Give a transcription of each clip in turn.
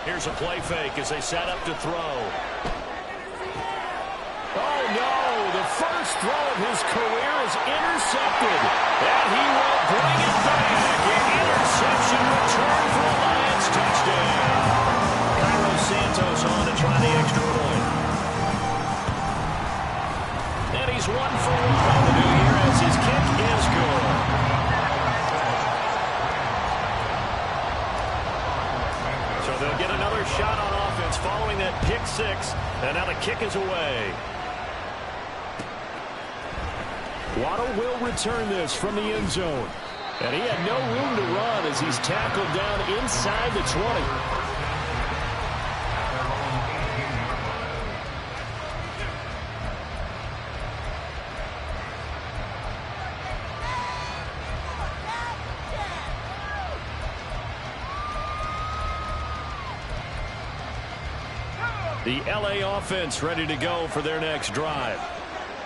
Here's a play fake as they set up to throw. Oh, no. The first throw of his career is intercepted. And he will bring it back. An interception return for a Lions touchdown. Cairo Santos on to try the extra point. And he's 1 for 1 on the new year as his kick is good. So they'll get another shot on offense following that pick six. And now the kick is away. Waddle will return this from the end zone. And he had no room to run as he's tackled down inside the 20. The LA offense ready to go for their next drive.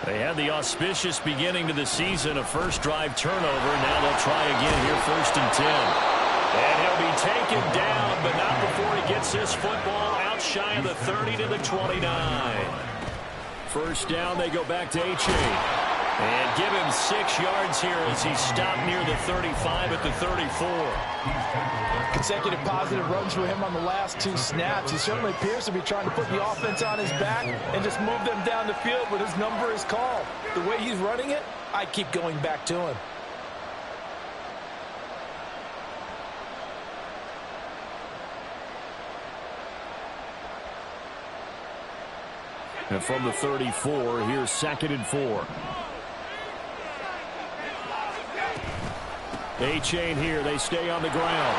They had the auspicious beginning to the season, a first drive turnover. Now they'll try again here, 1st and 10. And he'll be taken down, but not before he gets this football out shy of the 30 to the 29. First down, they go back to Achane. And give him 6 yards here as he stopped near the 35 at the 34. Consecutive positive runs for him on the last 2 snaps. He certainly appears to be trying to put the offense on his back and just move them down the field, but his number is called. The way he's running it, I keep going back to him. And from the 34, here's 2nd and 4. Achane here. They stay on the ground.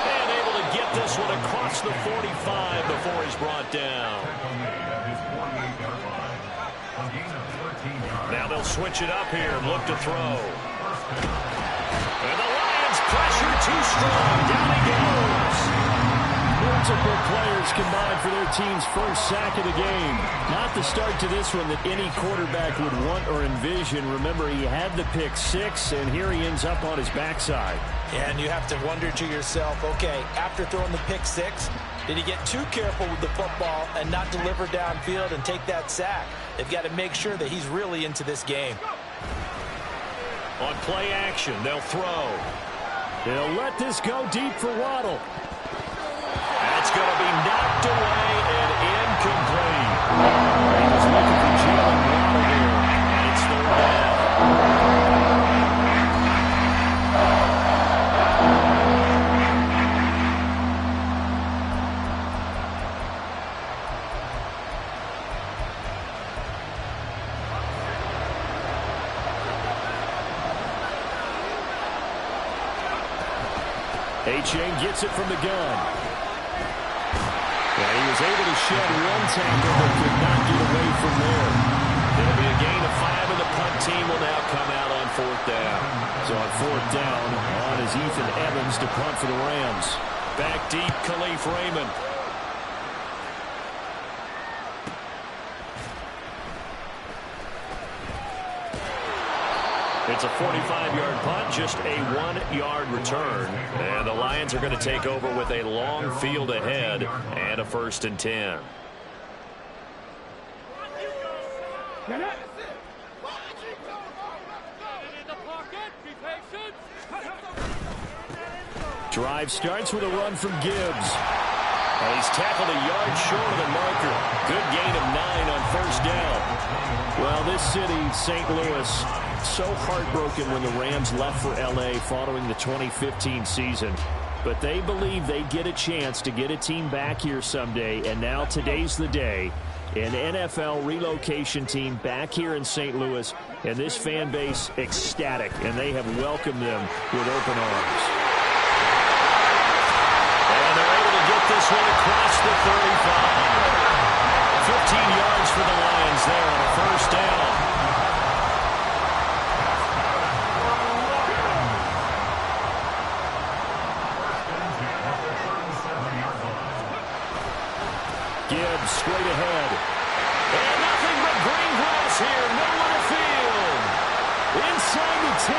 And able to get this one across the 45 before he's brought down. Now they'll switch it up here and look to throw. And the Lions pressure too strong. Down he goes. Multiple players combined for their team's first sack of the game. Not the start to this one that any quarterback would want or envision. Remember, he had the pick 6, and here he ends up on his backside. And you have to wonder to yourself, okay, after throwing the pick 6, did he get too careful with the football and not deliver downfield and take that sack? They've got to make sure that he's really into this game. On play action, they'll throw. They'll let this go deep for Waddle. That's going to be knocked away and incomplete. He was looking for Jalen Waddle here, and it's 3rd down. Achane gets it from the gun. And he was able to shed 1 tackle but could not get away from there. It'll be a gain of 5, and the punt team will now come out on 4th down. So on 4th down, on is Ethan Evans to punt for the Rams. Back deep, Khalif Raymond. It's a 45-yard punt, just a 1-yard return. And the Lions are going to take over with a long field ahead and a 1st and 10. Drive starts with a run from Gibbs. And he's tackled a yard short of the marker. Good gain of 9 on 1st down. Well, this city, St. Louis, so heartbroken when the Rams left for L.A. following the 2015 season. But they believe they get a chance to get a team back here someday, and now today's the day. An NFL relocation team back here in St. Louis, and this fan base ecstatic, and they have welcomed them with open arms. And they're able to get this one across the 35. 15 yards for the Lions there on a 1st down. Gibbs straight ahead. And nothing but green grass here. Middle of the field. Inside the 10.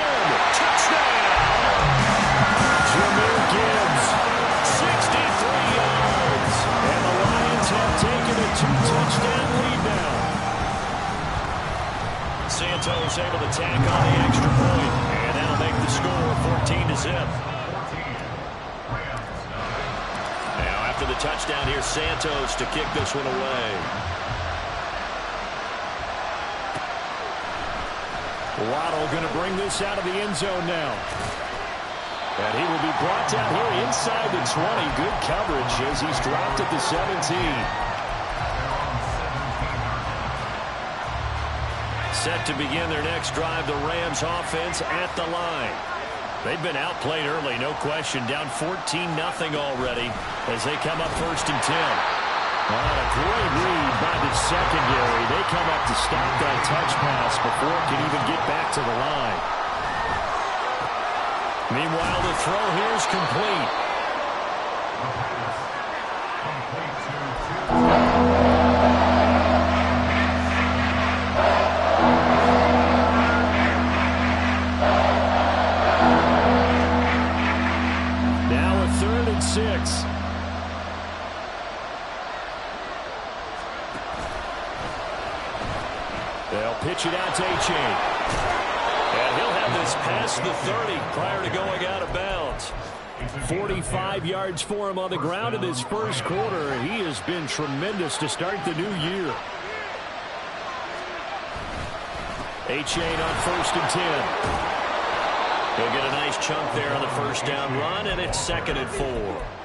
Touchdown. Jahmyr Gibbs. 63 Santos able to tack on the extra point, and that'll make the score 14-0. Now after the touchdown, here's Santos to kick this one away. Waddle going to bring this out of the end zone now. And he will be brought down here inside the 20. Good coverage as he's dropped at the 17. Set to begin their next drive, the Rams offense at the line. They've been outplayed early, no question. Down 14-0 already as they come up 1st and 10. What a great read by the secondary. They come up to stop that touch pass before it can even get back to the line. Meanwhile, the throw here is complete. Now a 3rd and 6. They'll pitch it out to Achane. And he'll have this past the 30 prior to going out of bounds. 45 yards for him on the ground in his first quarter. He has been tremendous to start the new year. Achane on 1st and 10. He'll get a nice chunk there on the first down run, and it's 2nd and 4.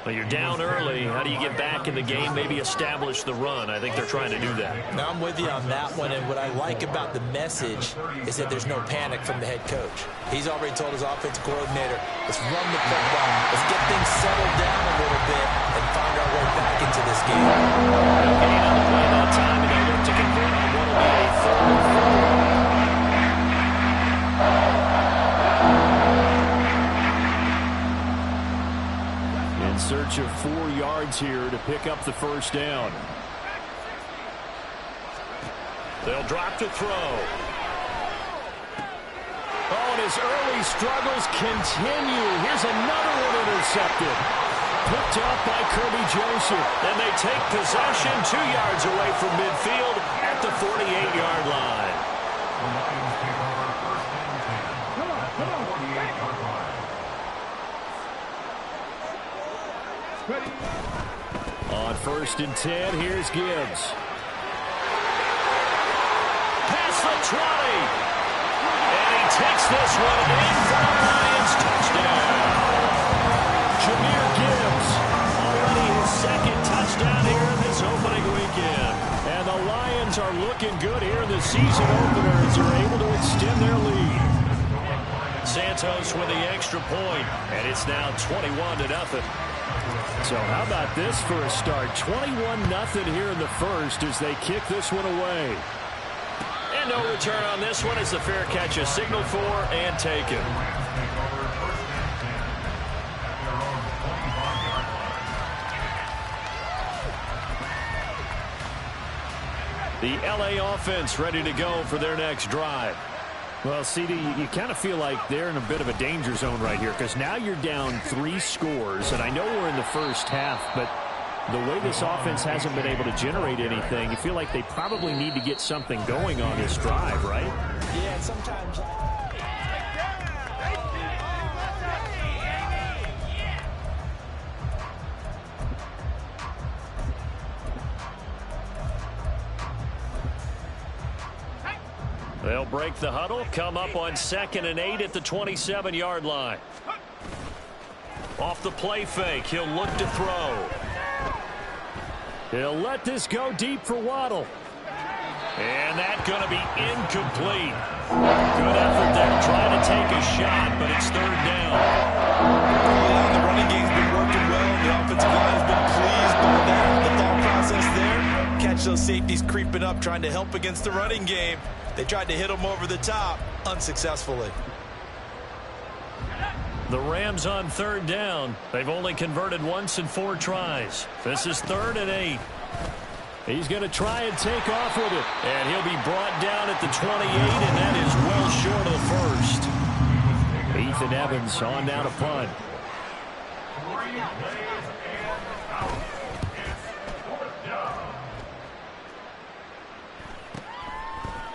Well, you're down early. How do you get back in the game, maybe establish the run? I think they're trying to do that. Now I'm with you on that one, and what I like about the message is that there's no panic from the head coach. He's already told his offensive coordinator, let's run the football, let's get things settled down a little bit and find our way back into this game. No gain on the play that time, and they look to convert on what will be a 3rd and 4. In search of 4 yards here to pick up the first down. They'll drop to throw. Oh, and his early struggles continue. Here's another one intercepted. Picked up by Kirby Joseph. And they take possession 2 yards away from midfield at the 48-yard line. On 1st and 10, here's Gibbs. Past the 20. And he takes this one in for the Lions. Touchdown. Jahmyr Gibbs. Already his 2nd touchdown here in this opening weekend. And the Lions are looking good here in the season opener as they're able to extend their lead. Santos with the extra point, and it's now 21-0. So how about this for a start? 21-0 here in the first as they kick this one away. And no return on this one as the fair catch is signaled for and taken. The LA offense ready to go for their next drive. Well, CD, you kind of feel like they're in a bit of a danger zone right here because now you're down 3 scores, and I know we're in the first half, but the way this offense hasn't been able to generate anything, you feel like they probably need to get something going on this drive, right? Yeah, sometimes. They'll break the huddle, come up on 2nd and 8 at the 27-yard line. Off the play fake, he'll look to throw. He'll let this go deep for Waddle. And that's going to be incomplete. Good effort there, trying to take a shot, but it's 3rd down. Yeah, the running game's been working well. The offensive line has been pleased by that. The thought process there, catch those safeties creeping up, trying to help against the running game. They tried to hit him over the top, unsuccessfully. The Rams on 3rd down. They've only converted once in 4 tries. This is 3rd and 8. He's going to try and take off with it. And he'll be brought down at the 28, and that is well short of the first. Ethan Evans on now to punt.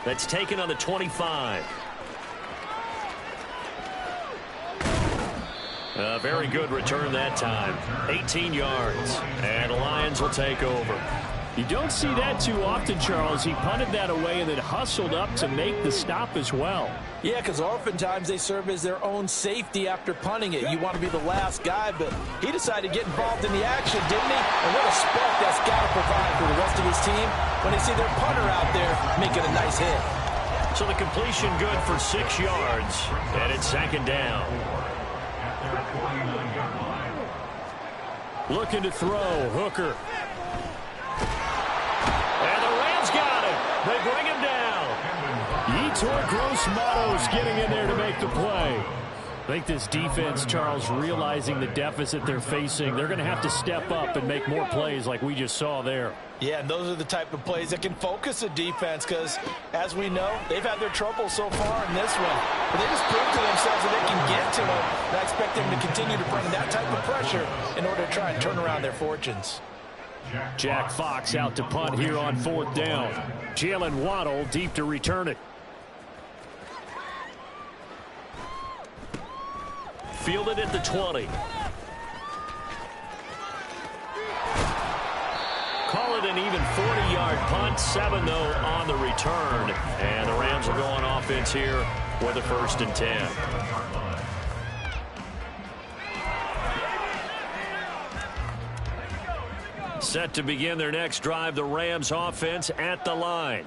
That's taken on the 25. A very good return that time. 18 yards. And the Lions will take over. You don't see that too often, Charles. He punted that away and then hustled up to make the stop as well. Yeah, because oftentimes they serve as their own safety after punting it. You want to be the last guy, but he decided to get involved in the action, didn't he? And what a spark that's got to provide for the rest of his team when they see their punter out there making a nice hit. So the completion good for 6 yards, and it's second down. Looking to throw, Hooker. And the Rams got him. They bring him down. Yetur Gross-Matos getting in there to make the play. I think this defense, Charles, realizing the deficit they're facing, they're going to have to step up and make more plays like we just saw there. Yeah, and those are the type of plays that can focus a defense because, as we know, they've had their trouble so far in this one. But they just proved to themselves that they can get to them, and I expect them to continue to bring that type of pressure in order to try and turn around their fortunes. Jack Fox out to punt here on 4th down. Jalen Waddle deep to return it. Fielded at the 20. Call it an even 40-yard punt. 7, though, on the return. And the Rams will go on offense here with a 1st and 10. Set to begin their next drive, the Rams offense at the line.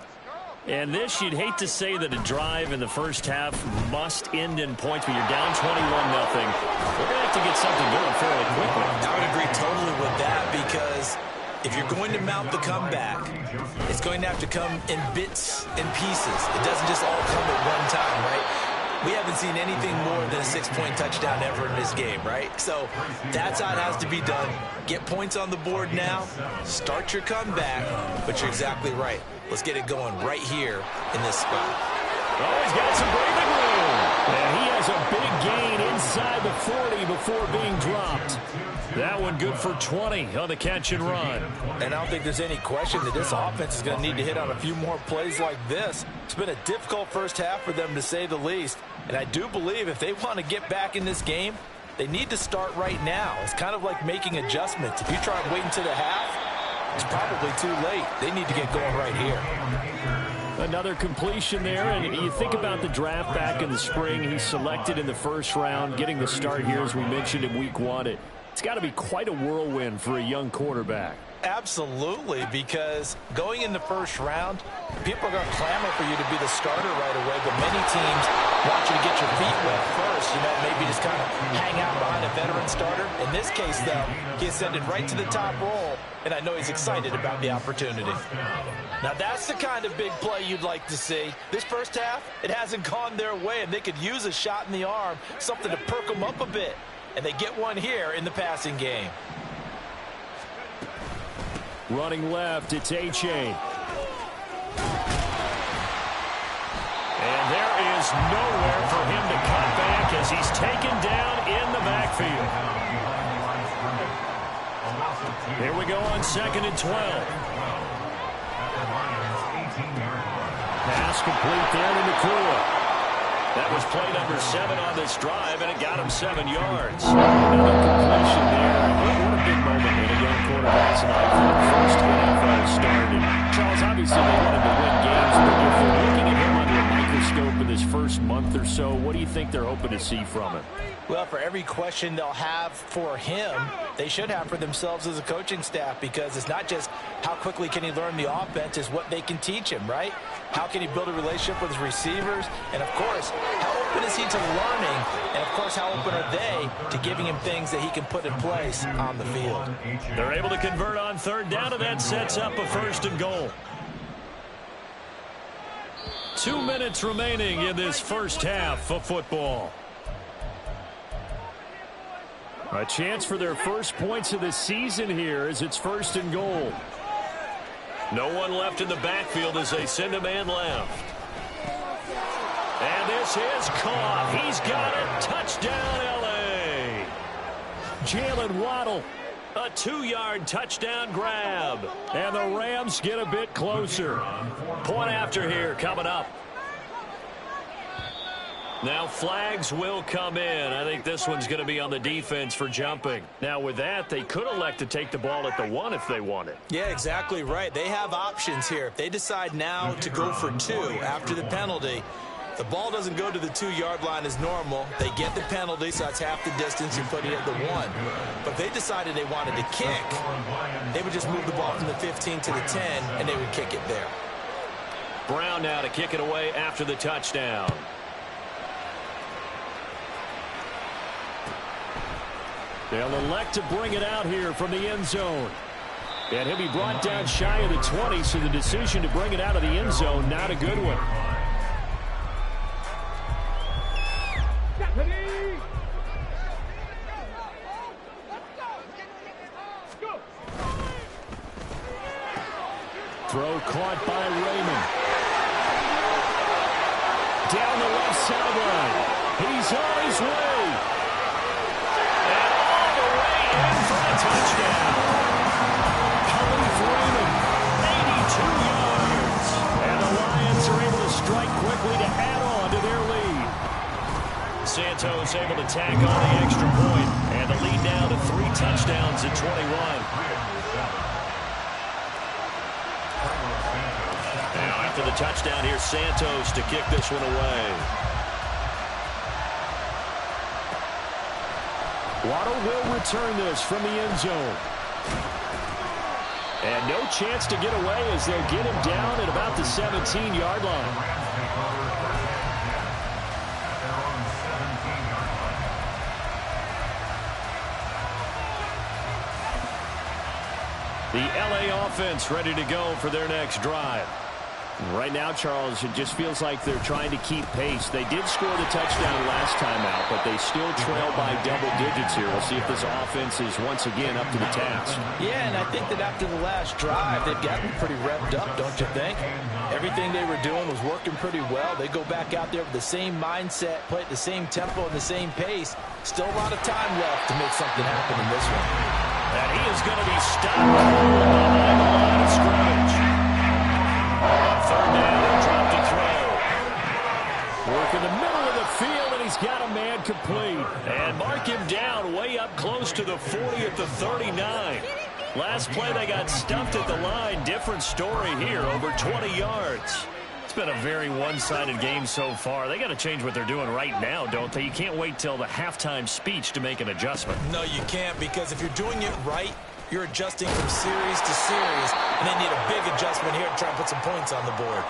And this, you'd hate to say that a drive in the first half must end in points, but you're down 21-0. We're going to have to get something going fairly quickly. I would agree totally with that because if you're going to mount the comeback, it's going to have to come in bits and pieces. It doesn't just all come at one time, right? We haven't seen anything more than a 6-point touchdown ever in this game, right? So that's how it has to be done. Get points on the board now. Start your comeback. But you're exactly right. Let's get it going right here in this spot. Oh, he's got some breathing room. And he has a big gain inside the 40 before being dropped. That one good for 20 on the catch and run. And I don't think there's any question that this offense is going to need to hit on a few more plays like this. It's been a difficult first half for them, to say the least. And I do believe if they want to get back in this game, they need to start right now. It's kind of like making adjustments. If you try and wait until the half, it's probably too late. They need to get going right here. Another completion there, and you think about the draft back in the spring. He's selected in the first round, getting the start here, as we mentioned, in week 1. It's got to be quite a whirlwind for a young quarterback. Absolutely, because going in the first round, people are going to clamor for you to be the starter right away, but many teams want you to get your feet wet first, maybe just kind of hang out behind a veteran starter. In this case, though, he ascended right to the top role, and I know he's excited about the opportunity. Now, that's the kind of big play you'd like to see. This first half, it hasn't gone their way, and they could use a shot in the arm, something to perk them up a bit. And they get one here in the passing game. Running left, it's A-Chain. And there is nowhere for him to cut back as he's taken down in the backfield. Here we go on 2nd and 12. Pass complete there to Nakua. That was play number 7 on this drive, and it got him 7 yards. Another completion there. What a big moment in a young quarterback's life for the first NFL started. Charles, obviously they wanted to win games, but if they're looking at him under a microscope in this first month or so, what do you think they're hoping to see from him? Well, for every question they'll have for him, they should have for themselves as a coaching staff, because it's not just how quickly can he learn the offense, it's what they can teach him, right? How can he build a relationship with his receivers? And, of course, how open is he to learning? And, of course, how open are they to giving him things that he can put in place on the field? They're able to convert on 3rd down, and that sets up a 1st and goal. 2 minutes remaining in this first half of football. A chance for their first points of the season here as it's 1st and goal. No one left in the backfield as they send a man left. And this is caught. He's got it. Touchdown, L.A. Jalen Waddle A 2-yard touchdown grab. And the Rams get a bit closer. Point after here coming up. Now flags will come in. I think this one's going to be on the defense for jumping. Now with that, they could elect to take the ball at the 1 if they wanted. Yeah, exactly right. They have options here. If they decide now to go for 2 after the penalty, the ball doesn't go to the 2-yard line as normal. They get the penalty, so that's half the distance. You put it at the 1. But if they decided they wanted to kick, they would just move the ball from the 15 to the 10, and they would kick it there. Brown now to kick it away after the touchdown. They'll elect to bring it out here from the end zone. And he'll be brought down shy of the 20, so the decision to bring it out of the end zone, not a good one. Throw caught by Raymond. Down the left sideline. He's on his way. Touchdown. Khalif Raymond, 82 yards. And the Lions are able to strike quickly to add on to their lead. Santos able to tack on the extra point. And the lead now to 3 touchdowns at 21. Now after the touchdown, here's Santos to kick this one away. Waddle will return this from the end zone. And no chance to get away as they'll get him down at about the 17-yard line. The LA offense ready to go for their next drive. Right now, Charles, it just feels like they're trying to keep pace. They did score the touchdown last time out, but they still trail by double digits here. We'll see if this offense is once again up to the task. Yeah, and I think that after the last drive, they've gotten pretty revved up, don't you think? Everything they were doing was working pretty well. They go back out there with the same mindset, play at the same tempo and the same pace. Still a lot of time left to make something happen in this one. And he is going to be stopped behind the line of scrimmage. Third down, drop to throw. Work in the middle of the field, and he's got a man complete. And mark him down way up close to the 40 at the 39. Last play, they got stumped at the line. Different story here, over 20 yards. It's been a very one-sided game so far. They got to change what they're doing right now, don't they? You can't wait till the halftime speech to make an adjustment. No, you can't, because if you're doing it right, you're adjusting from series to series, and they need a big adjustment here to try and put some points on the board.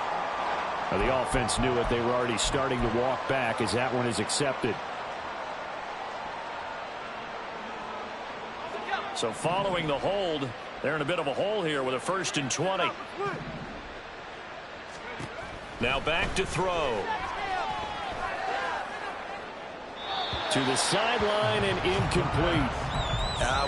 Well, the offense knew it. They were already starting to walk back as that one is accepted. So following the hold, they're in a bit of a hole here with a 1st and 20. Now back to throw. To the sideline and incomplete.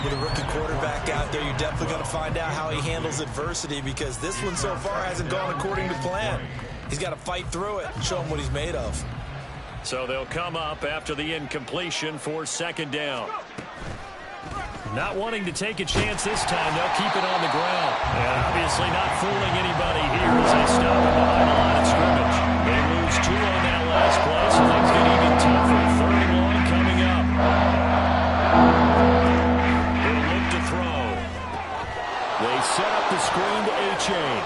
With a rookie quarterback out there, you're definitely going to find out how he handles adversity, because this one so far hasn't gone according to plan. He's got to fight through it and show him what he's made of. So they'll come up after the incompletion for 2nd down. Not wanting to take a chance this time, they'll keep it on the ground. And obviously not fooling anybody here as they stop him behind the line of scrimmage. They lose 2 on that last play, so things get even tougher. 3rd and long coming up. They'll look to throw. They set up the screen to A-Chain.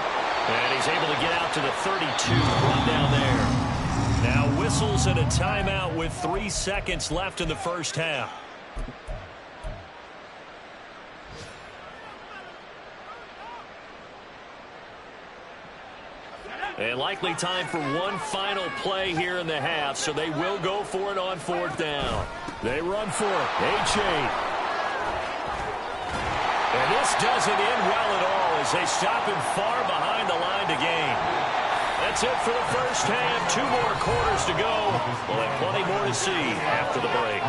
And he's able to get out to the 32, run down there. Now whistles and a timeout with 3 seconds left in the first half. And likely time for one final play here in the half, so they will go for it on 4th down. They run for it. A-Chain. And this doesn't end well at all as they stop him far behind the line to gain. That's it for the first half. 2 more quarters to go. We'll have plenty more to see after the break.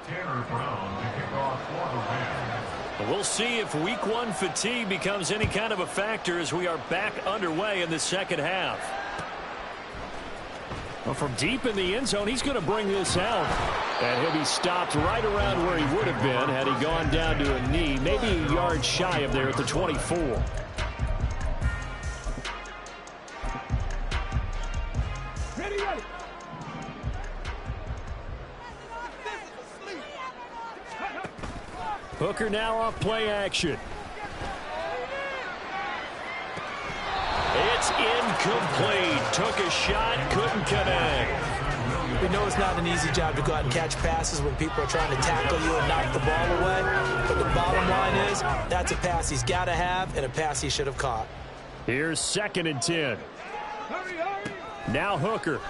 Tanner Brown to kick off for the Rams. We'll see if week one fatigue becomes any kind of a factor as we are back underway in the second half. Well, from deep in the end zone, he's going to bring this out. And he'll be stopped right around where he would have been had he gone down to a knee, maybe a yard shy of there at the 24. Hooker now off play action. It's incomplete. Took a shot, couldn't connect. We know it's not an easy job to go out and catch passes when people are trying to tackle you and knock the ball away. But the bottom line is, that's a pass he's got to have and a pass he should have caught. Here's 2nd and 10. Now Hooker.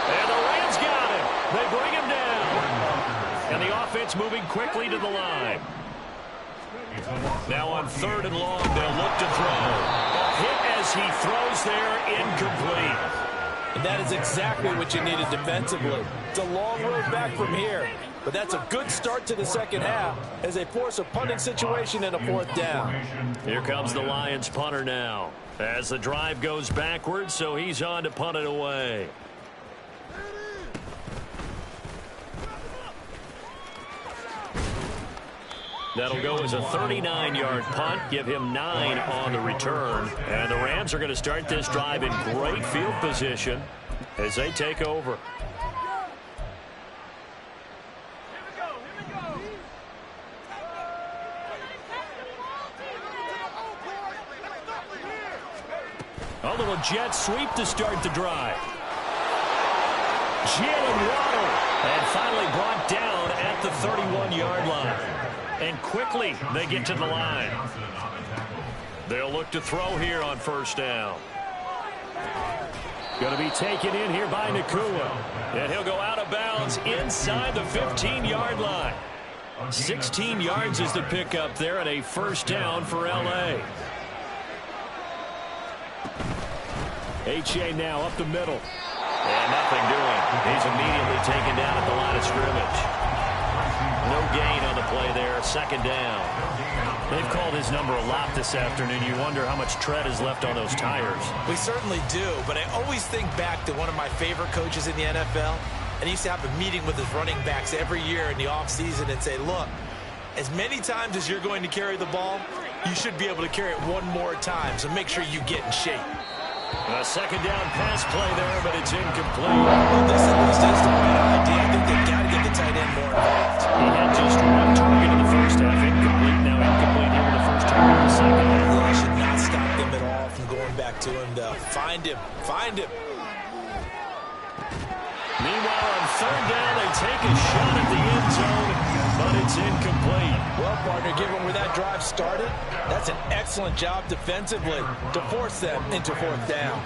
And the Rams got him. They bring him down. And the offense moving quickly to the line. Now on 3rd and long, they'll look to throw. A hit as he throws there, incomplete. And that is exactly what you needed defensively. It's a long road back from here. But that's a good start to the second half as they force a punting situation and a 4th down. Here comes the Lions punter now. As the drive goes backwards, so he's on to punt it away. That'll go as a 39-yard punt, give him 9 on the return. And the Rams are going to start this drive in great field position as they take over. A little jet sweep to start the drive. Jalen Waddle, and finally brought down at the 31-yard line. And quickly they get to the line. They'll look to throw here on 1st down. Going to be taken in here by Nacua. And he'll go out of bounds inside the 15-yard line. 16 yards is the pickup there and a 1st down for L.A. H.A. now up the middle. And nothing doing. He's immediately taken down at the line of scrimmage. No gain on the play there. 2nd down. They've called his number a lot this afternoon. You wonder how much tread is left on those tires. We certainly do, but I always think back to one of my favorite coaches in the NFL. And he used to have a meeting with his running backs every year in the offseason and say, look, as many times as you're going to carry the ball, you should be able to carry it one more time, so make sure you get in shape. A 2nd down pass play there, but it's incomplete. Well, this at least is the right idea. I think they've got to get the tight end more involved. He had just 1 target in the first half. Incomplete. Now incomplete here with the first target in the second half. Well, I should not stop them at all from going back to him, though. Find him. Find him. Meanwhile, on 3rd down, they take a shot at the end zone, but it's incomplete. Well, partner, given where that drive started, that's an excellent job defensively to force them into 4th down.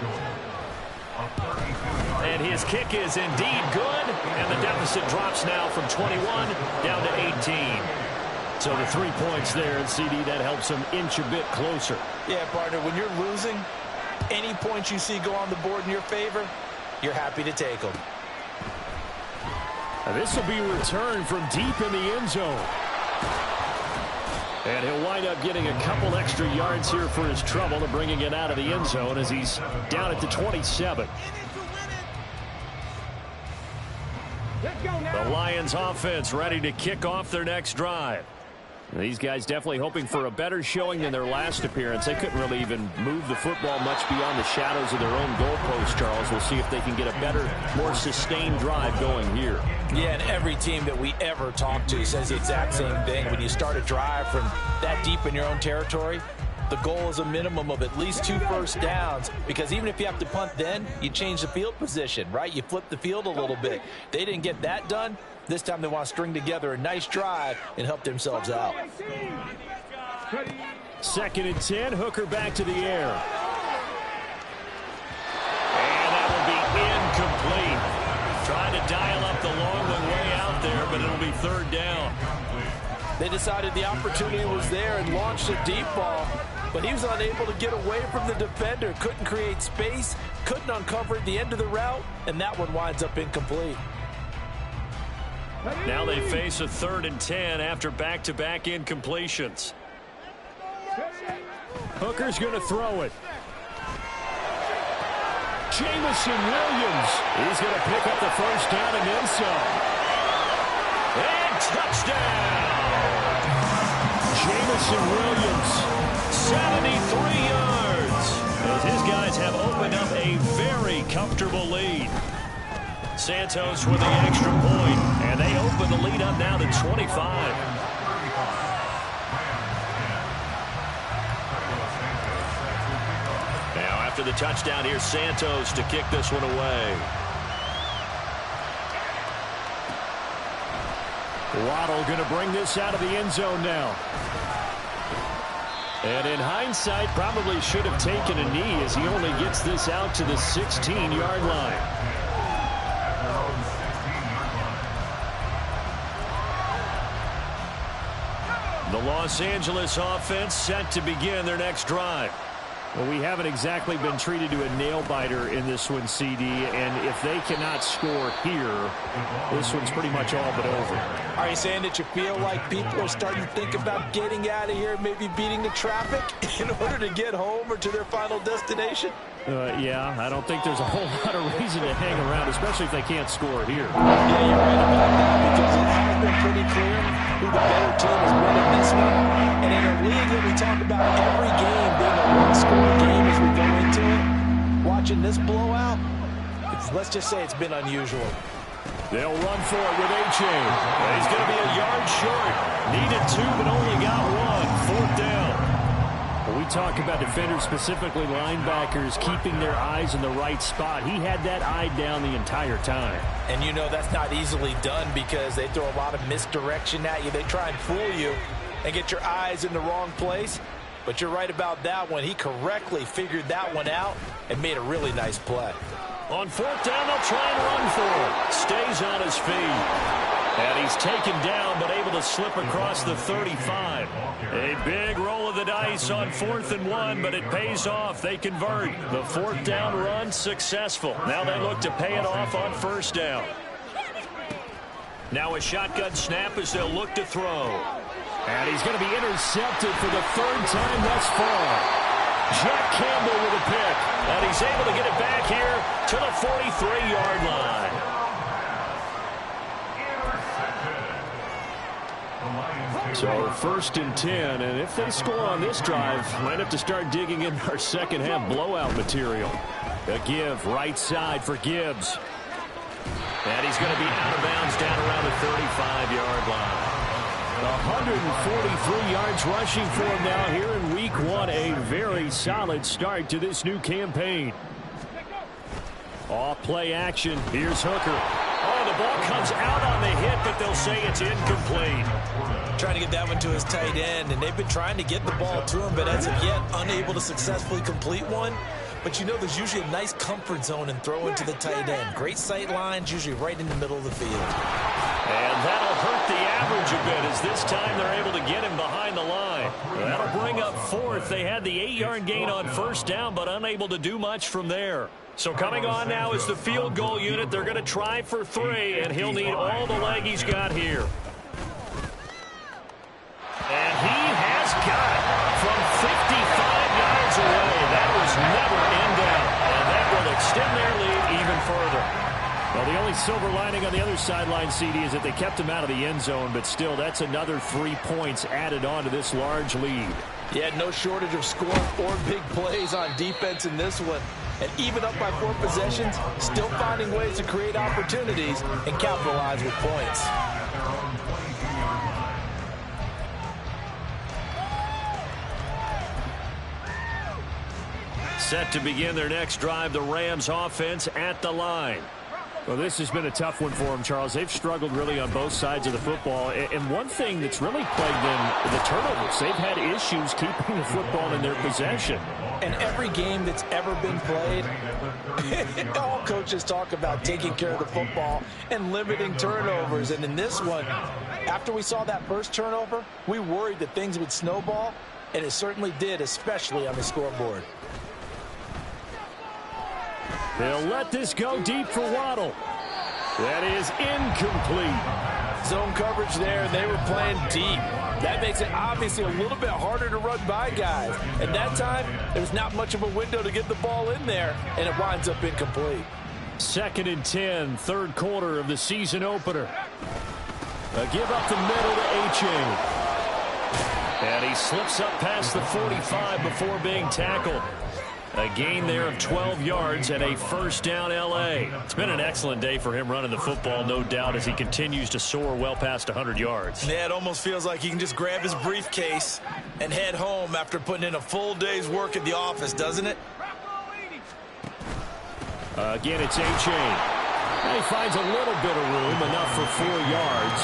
And his kick is indeed good, and the deficit drops now from 21 down to 18. So the 3 points there, and CD, that helps him inch a bit closer. Yeah, partner, when you're losing, any points you see go on the board in your favor, you're happy to take them. This will be returned from deep in the end zone. And he'll wind up getting a couple extra yards here for his trouble to bringing it out of the end zone as he's down at the 27. The Lions offense ready to kick off their next drive. These guys definitely hoping for a better showing than their last appearance. They couldn't really even move the football much beyond the shadows of their own goalpost, Charles. We'll see if they can get a better, more sustained drive going here. Yeah, and every team that we ever talk to says the exact same thing. When you start a drive from that deep in your own territory, the goal is a minimum of at least 2 first downs, because even if you have to punt then, you change the field position, right? You flip the field a little bit. They didn't get that done. This time they want to string together a nice drive and help themselves out. 2nd and 10, Hooker back to the air. And that will be incomplete. Trying to dial up the long one way out there, but it'll be 3rd down. They decided the opportunity was there and launched a deep ball, but he was unable to get away from the defender. Couldn't create space, couldn't uncover the end of the route, and that one winds up incomplete. Now they face a 3rd and 10 after back-to-back incompletions. Hooker's going to throw it. Jameson Williams. He's going to pick up the first down and then some. And touchdown! Jameson Williams. 73 yards. As his guys have opened up a very comfortable lead. Santos with the extra point, and they open the lead up now to 25. Now after the touchdown, here's Santos to kick this one away. Waddle going to bring this out of the end zone now. And in hindsight, probably should have taken a knee as he only gets this out to the 16-yard line. The Los Angeles offense set to begin their next drive. Well, we haven't exactly been treated to a nail-biter in this one, CD, and if they cannot score here, this one's pretty much all but over. Are you saying that you feel like people are starting to think about getting out of here, maybe beating the traffic in order to get home or to their final destination? Yeah, I don't think there's a whole lot of reason to hang around, especially if they can't score here. Yeah, you're right about that, because it has been pretty clear who the better team is winning this one. And in a league that we talk about every game being a one-score game as we go into it, watching this blowout, let's just say it's been unusual. They'll run for it with A-Chain. He's going to be a yard short. Needed 2, but only got 1. 4th down. We talk about defenders, specifically linebackers, keeping their eyes in the right spot. He had that eye down the entire time. And you know that's not easily done because they throw a lot of misdirection at you. They try and fool you and get your eyes in the wrong place. But you're right about that one. He correctly figured that one out and made a really nice play. On 4th down, they'll try and run for it. Stays on his feet. And he's taken down, but able to slip across the 35. A big roll of the dice on 4th and 1, but it pays off. They convert. The 4th down run successful. Now they look to pay it off on 1st down. Now a shotgun snap as they'll look to throw. And he's going to be intercepted for the 3rd time thus far. Jack Campbell with a pick. And he's able to get it back here to the 43-yard line. So 1st and 10, and if they score on this drive, might have to start digging in our second half blowout material. A give right side for Gibbs. And he's going to be out of bounds down around the 35-yard line. 143 yards rushing for him now here in week 1. A very solid start to this new campaign. Off play action. Here's Hooker. Oh, the ball comes out on the hit, but they'll say it's incomplete. Trying to get that one to his tight end, and they've been trying to get the ball to him, but as of yet, unable to successfully complete one. But you know there's usually a nice comfort zone in throwing to the tight end. Great sight lines, usually right in the middle of the field. And that'll hurt the average a bit as this time they're able to get him behind the line. That'll bring up 4th. They had the 8-yard gain on 1st down, but unable to do much from there. So coming on now is the field goal unit. They're going to try for 3, and he'll need all the leg he's got here. And he has got it from 55 yards away. That was never in doubt, and that will extend their lead even further. Well, the only silver lining on the other sideline, CD, is that they kept him out of the end zone, but still, that's another 3 points added on to this large lead. Yeah, no shortage of scoring or big plays on defense in this one. And even up by 4 possessions, still finding ways to create opportunities and capitalize with points. Set to begin their next drive, the Rams offense at the line. Well, this has been a tough one for them, Charles. They've struggled really on both sides of the football. And one thing that's really plagued them, the turnovers. They've had issues keeping the football in their possession. And every game that's ever been played, all coaches talk about taking care of the football and limiting turnovers. And in this one, after we saw that first turnover, we worried that things would snowball, and it certainly did, especially on the scoreboard. They'll let this go deep for Waddle. That is incomplete. Zone coverage there, and they were playing deep. That makes it obviously a little bit harder to run by guys. At that time, there was not much of a window to get the ball in there, and it winds up incomplete. 2nd and 10, third quarter of the season opener. A give up the middle to H.A. And he slips up past the 45 before being tackled. A gain there of 12 yards and a first down L.A. It's been an excellent day for him running the football, no doubt, as he continues to soar well past 100 yards. Yeah, it almost feels like he can just grab his briefcase and head home after putting in a full day's work at the office, doesn't it? Again, it's H.A. He finds a little bit of room, enough for 4 yards.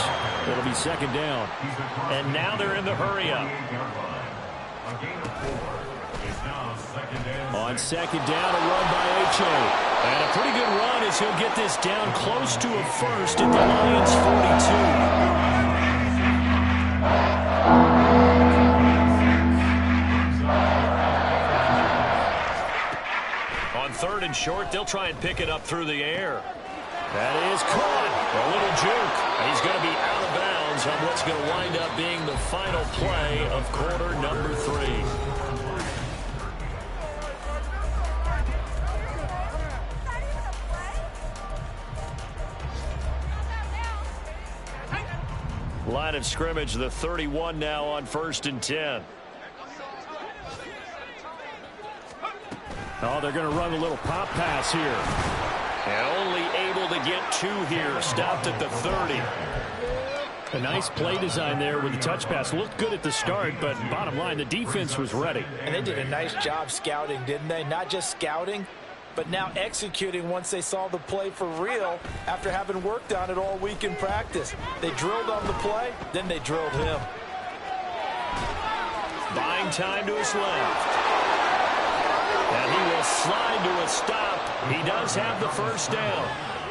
It'll be second down. And now they're in the hurry-up. On second down, a run by H.A. And a pretty good run as he'll get this down close to a first at the Lions' 42. On 3rd and short, they'll try and pick it up through the air. That is caught. A little juke. He's going to be out of bounds on what's going to wind up being the final play of quarter number 3. Line of scrimmage, the 31 now on 1st and 10. Oh, they're going to run a little pop pass here. And only able to get 2 here. Stopped at the 30. A nice play design there with the touch pass. Looked good at the start, but bottom line, the defense was ready. And they did a nice job scouting, didn't they? Not just scouting, but now executing once they saw the play for real after having worked on it all week in practice. They drilled on the play, then they drilled him. Buying time to his left. And he will slide to a stop. He does have the first down.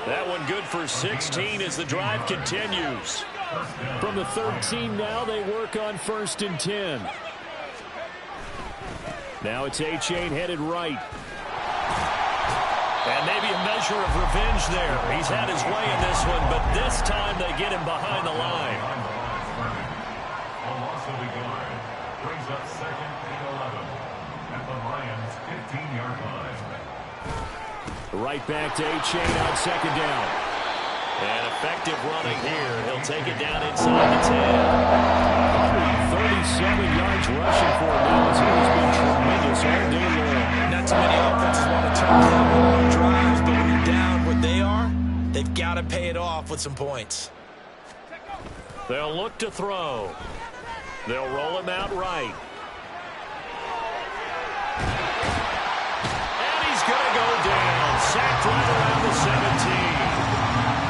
That one good for 16 as the drive continues. From the 13 now, they work on 1st and 10. Now it's A-Chain headed right. And maybe a measure of revenge there. He's had his way in this one, but this time they get him behind the line. Brings up 2nd and 11 at the Lions' 15-yard line. Right back to A-Chain on 2nd down. And effective running here. He'll take it down inside the 10. 137 yards rushing for him now. He's been tremendous all day long. Not too many offenses want to turn down long drives, but when you're down what they are, they've got to pay it off with some points. They'll look to throw. They'll roll him out right. And he's going to go down. Sacked right around the 17.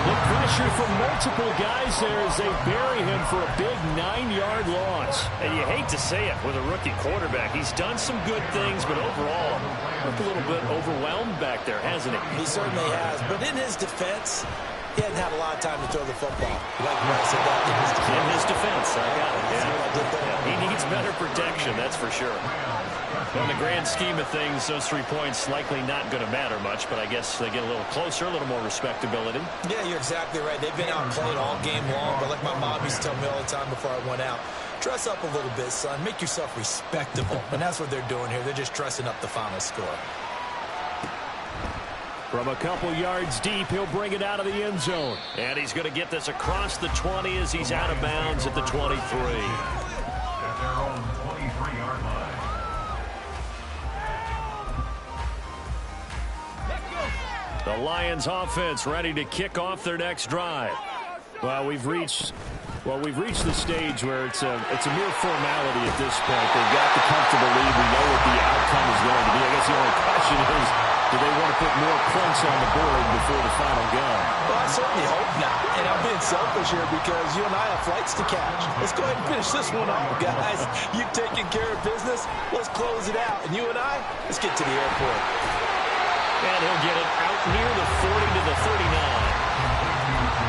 The pressure from multiple guys there as they bury him for a big 9-yard loss. And you hate to say it with a rookie quarterback. He's done some good things, but overall, looked a little bit overwhelmed back there, hasn't he? He certainly has. But in his defense, he hadn't had a lot of time to throw the football. Like I said, that in his defense. I got it. Yeah. He needs better protection, that's for sure. In the grand scheme of things, those 3 points likely not going to matter much, but I guess they get a little closer, a little more respectability. Yeah, you're exactly right. They've been outplayed all game long, but like my mom used to tell me all the time before I went out, dress up a little bit, son. Make yourself respectable. And that's what they're doing here. They're just dressing up the final score. From a couple yards deep, he'll bring it out of the end zone. And he's going to get this across the 20 as he's out of bounds at the 23. At their own 23-yard line. The Lions offense ready to kick off their next drive. Well, we've reached the stage where it's a mere formality at this point. They've got the comfortable lead. We know what the outcome is going to be. I guess the only question is, do they want to put more points on the board before the final gun? Well, I certainly hope not. And I'm being selfish here because you and I have flights to catch. Let's go ahead and finish this one off, guys. You've taken care of business. Let's close it out. And you and I, let's get to the airport. And he'll get it out near the 40 to the 39.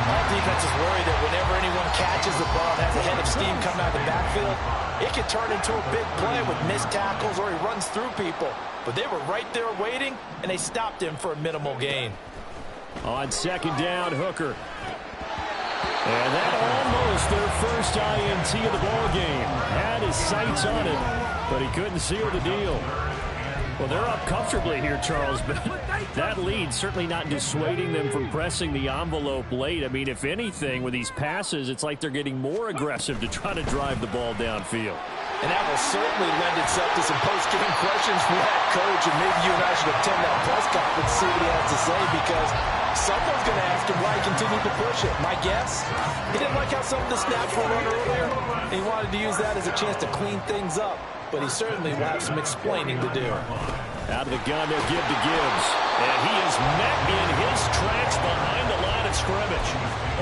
All defenses worry that whenever anyone catches the ball and has a head of steam coming out of the backfield, it could turn into a big play with missed tackles or he runs through people. But they were right there waiting, and they stopped him for a minimal gain. On 2nd down, Hooker. And that almost their first INT of the ball game. Had his sights on it, but he couldn't seal the deal. Well, they're up comfortably here, Charles, but that lead certainly not dissuading them from pressing the envelope late. I mean, if anything, with these passes, it's like they're getting more aggressive to try to drive the ball downfield. And that will certainly lend itself to some post-game questions from that coach, and maybe you and I should attend that press conference and see what he has to say, because someone's going to ask him why he continued to push it. My guess, he didn't like how some of the snaps were run earlier, and he wanted to use that as a chance to clean things up. But he certainly will have some explaining to do. Out of the gun, they'll give to Gibbs. And he is met in his tracks behind the line of scrimmage.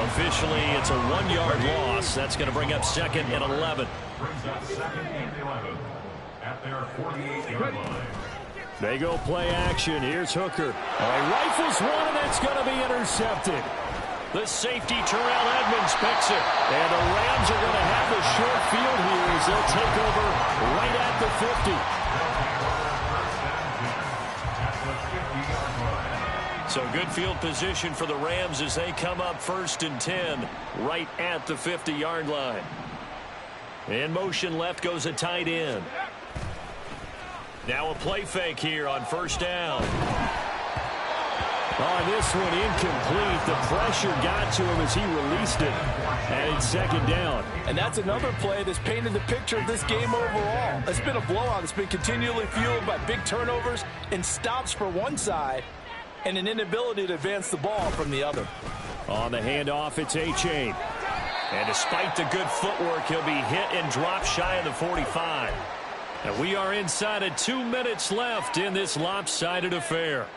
Officially, it's a 1-yard loss. That's going to bring up 2nd and 11. Brings up 2nd and 11 at their 48-yard line. They go play action. Here's Hooker. He rifles one, and it's going to be intercepted. The safety, Terrell Edmonds, picks it. And the Rams are going to have a short field here as they'll take over right at the 50. So good field position for the Rams as they come up 1st and 10 right at the 50-yard line. In motion left goes a tight end. Now a play fake here on 1st down. Oh, this one incomplete. The pressure got to him as he released it. And it's 2nd down. And that's another play that's painted the picture of this game overall. It's been a blowout. It's been continually fueled by big turnovers and stops for one side and an inability to advance the ball from the other. On the handoff, it's A-Chain. And despite the good footwork, he'll be hit and dropped shy of the 45. And we are inside of 2 minutes left in this lopsided affair.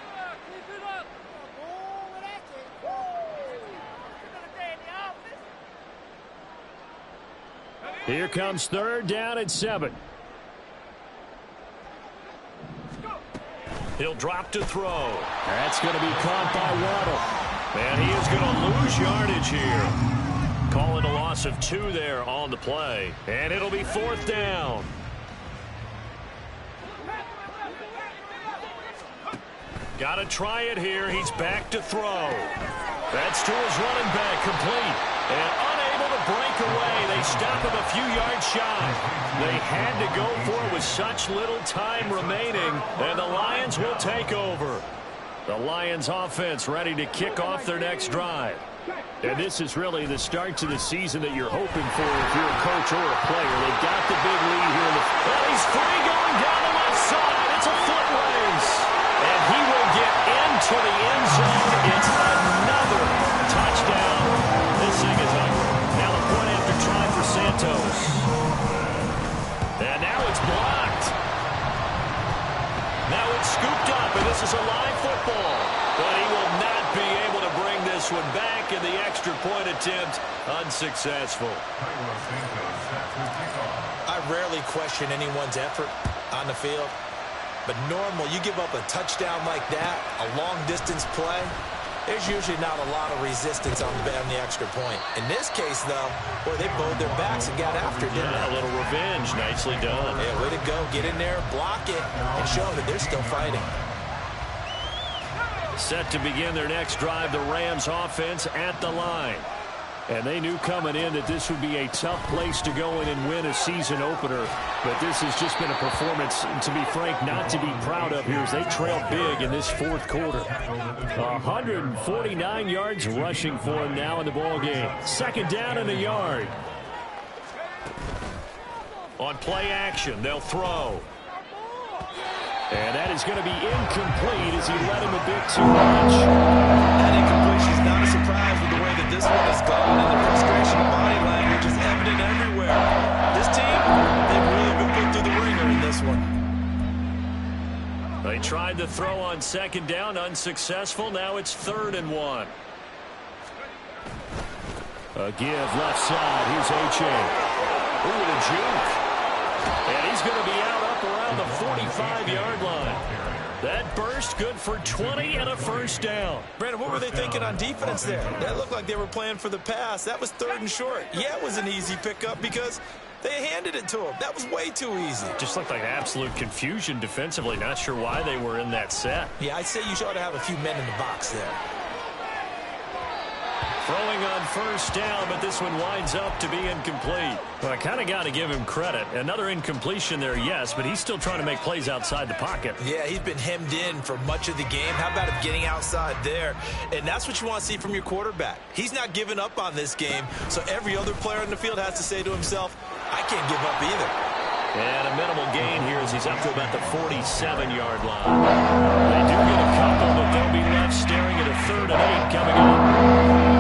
Here comes 3rd down and 7. He'll drop to throw. That's going to be caught by Waddle. And he is going to lose yardage here. Calling a loss of 2 there on the play. And it'll be 4th down. Got to try it here. He's back to throw. That's to his running back, complete. And unable to break away. They stop him a few yards shy. They had to go for it with such little time remaining. And the Lions will take over. The Lions offense ready to kick off their next drive. And this is really the start to the season that you're hoping for if you're a coach or a player. They've got the big lead here. And he's free going down the left side. It's a foot race. And he will get into the end zone. It's another touchdown. This thing is over. Now the point after try for Santos. And now it's blocked. Now it's scooped up, and this is a live football. But he will not be able to bring this one back, and the extra point attempt unsuccessful. I rarely question anyone's effort on the field. But normal, you give up a touchdown like that, a long-distance play, there's usually not a lot of resistance on the extra point. In this case, though, boy, they bowed their backs and got after it, didn't they? A little revenge. Nicely done. Yeah, way to go. Get in there, block it, and show them that they're still fighting. Set to begin their next drive, the Rams offense at the line. And they knew coming in that this would be a tough place to go in and win a season opener. But this has just been a performance, to be frank, not to be proud of here as they trail big in this 4th quarter. 149 yards rushing for him now in the ball game. 2nd down and a yard. On play action, they'll throw. And that is going to be incomplete as he led him a bit too much. That incompletion is not a surprise with the way that this one has gone, and the frustration of body language is evident everywhere. This team, they've really been put through the ringer in this one. They tried to throw on 2nd down, unsuccessful. Now it's 3rd and 1. A give left side. Here's A-Chain. Ooh, and a juke. And he's going to be out up around the 45-yard line. That burst good for 20 and a 1st down. Brandon, what were they thinking on defense there? That looked like they were playing for the pass. That was 3rd and short. Yeah, it was an easy pickup because they handed it to him. That was way too easy. Just looked like absolute confusion defensively. Not sure why they were in that set. Yeah, I'd say you ought to have a few men in the box there. Throwing on first down, but this one winds up to be incomplete. Well, I kind of got to give him credit. Another incompletion there, yes, but he's still trying to make plays outside the pocket. Yeah, he's been hemmed in for much of the game. How about him getting outside there? And that's what you want to see from your quarterback. He's not giving up on this game, so every other player in the field has to say to himself, I can't give up either. And a minimal gain here as he's up to about the 47-yard line. They do get a couple, but they'll be left staring at a 3rd and 8 coming up.